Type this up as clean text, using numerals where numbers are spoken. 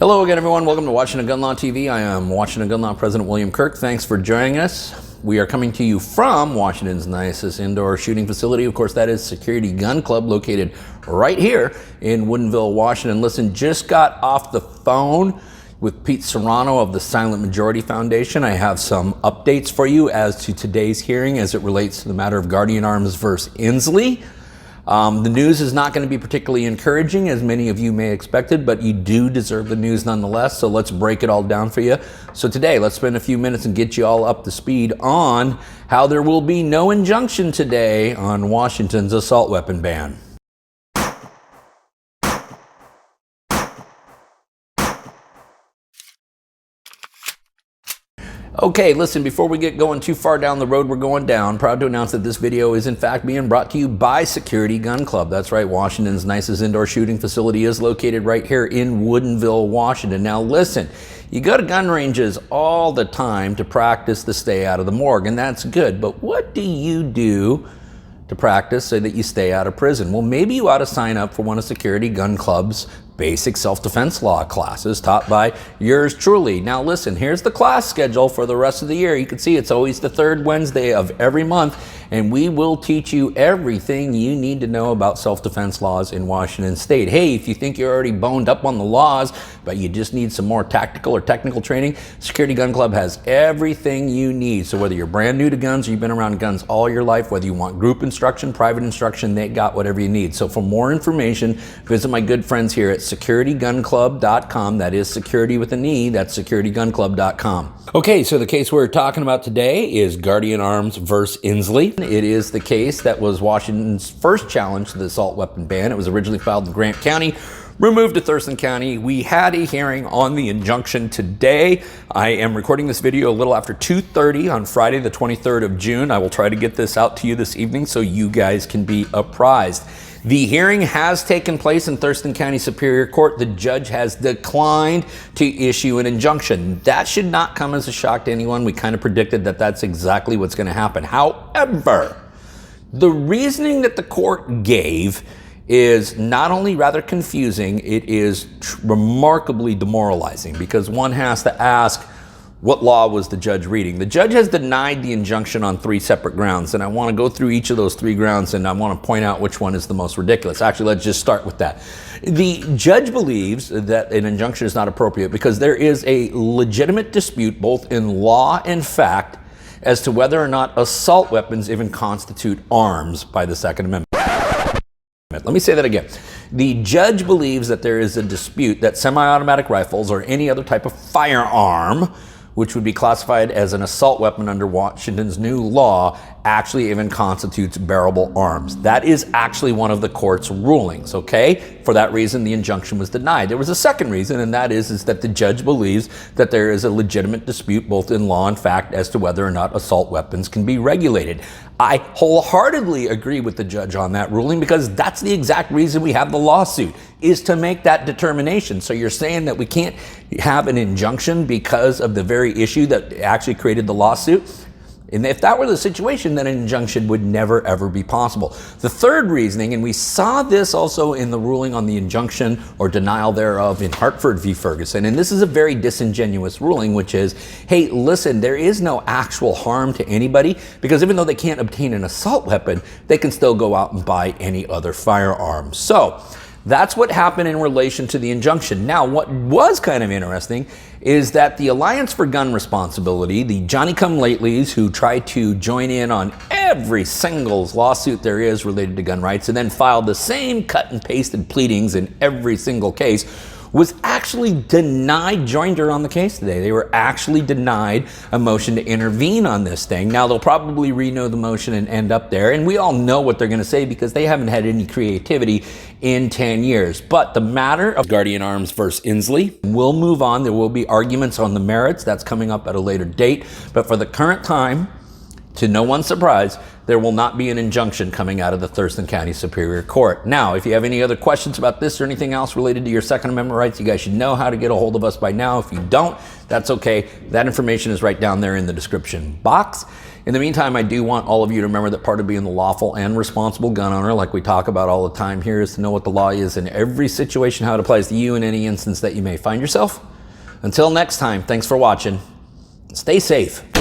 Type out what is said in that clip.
Hello again, everyone. Welcome to Washington Gun Law TV. I am Washington Gun Law President William Kirk. Thanks for joining us. We are coming to you from Washington's nicest indoor shooting facility. Of course, that is Securite Gun Club, located right here in Woodinville, Washington. Listen, just got off the phone with Pete Serrano of the Silent Majority Foundation. I have some updates for you as to today's hearing as it relates to the matter of Guardian Arms versus Inslee. The news is not going to be particularly encouraging, as many of you may have expected, but you do deserve the news nonetheless, so let's break it all down for you. So today, let's spend a few minutes and get you all up to speed on how there will be no injunction today on Washington's assault weapon ban. Okay, listen, before we get going too far down the road we're going down, proud to announce that this video is in fact being brought to you by Securite Gun Club. That's right, Washington's nicest indoor shooting facility is located right here in Woodinville, Washington. Now listen, you go to gun ranges all the time to practice to stay out of the morgue, and that's good, but what do you do to practice so that you stay out of prison? Well, maybe you ought to sign up for one of Securite Gun Club's basic self-defense law classes taught by yours truly. Now listen, here's the class schedule for the rest of the year. You can see it's always the third Wednesday of every month, and we will teach you everything you need to know about self-defense laws in Washington State. Hey, if you think you're already boned up on the laws, but you just need some more tactical or technical training, Securite Gun Club has everything you need. So whether you're brand new to guns or you've been around guns all your life, whether you want group instruction, private instruction, they got whatever you need. So for more information, visit my good friends here at securitygunclub.com. That is security with an E. That's securitygunclub.com. Okay, so the case we're talking about today is Guardian Arms versus Inslee. It is the case that was Washington's first challenge to the assault weapon ban. It was originally filed in Grant County, removed to Thurston County. We had a hearing on the injunction today. I am recording this video a little after 2:30 on Friday, the 23rd of June. I will try to get this out to you this evening so you guys can be apprised. The hearing has taken place in Thurston County Superior Court. The judge has declined to issue an injunction. That should not come as a shock to anyone. We kind of predicted that that's exactly what's going to happen. However, the reasoning that the court gave is not only rather confusing, it is remarkably demoralizing, because one has to ask, what law was the judge reading? The judge has denied the injunction on 3 separate grounds, and I want to go through each of those 3 grounds, and I want to point out which one is the most ridiculous. Actually, let's just start with that. The judge believes that an injunction is not appropriate because there is a legitimate dispute, both in law and fact, as to whether or not assault weapons even constitute arms by the Second Amendment. Let me say that again. The judge believes that there is a dispute that semi-automatic rifles or any other type of firearm, which would be classified as an assault weapon under Washington's new law, actually even constitutes bearable arms. That is actually one of the court's rulings, okay? For that reason, the injunction was denied. There was a second reason, and that is that the judge believes that there is a legitimate dispute both in law and fact as to whether or not assault weapons can be regulated. I wholeheartedly agree with the judge on that ruling, because that's the exact reason we have the lawsuit, is to make that determination. So you're saying that we can't have an injunction because of the very issue that actually created the lawsuit? And if that were the situation, then an injunction would never, ever be possible. The third reasoning, and we saw this also in the ruling on the injunction or denial thereof in Hartford v. Ferguson, and this is a very disingenuous ruling, which is, hey, listen, there is no actual harm to anybody, because even though they can't obtain an assault weapon, they can still go out and buy any other firearm. So that's what happened in relation to the injunction. Now, what was kind of interesting is that the Alliance for Gun Responsibility, the Johnny-come-latelys who try to join in on every single lawsuit there is related to gun rights and then file the same cut and pasted pleadings in every single case, was actually denied joinder on the case today. They were actually denied a motion to intervene on this thing. Now, they'll probably renew the motion and end up there, and we all know what they're going to say because they haven't had any creativity in 10 years. But the matter of Guardian Arms versus Inslee will move on. There will be arguments on the merits. That's coming up at a later date. But for the current time, to no one's surprise, there will not be an injunction coming out of the Thurston County Superior Court. Now, if you have any other questions about this or anything else related to your Second Amendment rights, you guys should know how to get a hold of us by now. If you don't, that's okay. That information is right down there in the description box. In the meantime, I do want all of you to remember that part of being the lawful and responsible gun owner, like we talk about all the time here, is to know what the law is in every situation, how it applies to you in any instance that you may find yourself. Until next time, thanks for watching. Stay safe.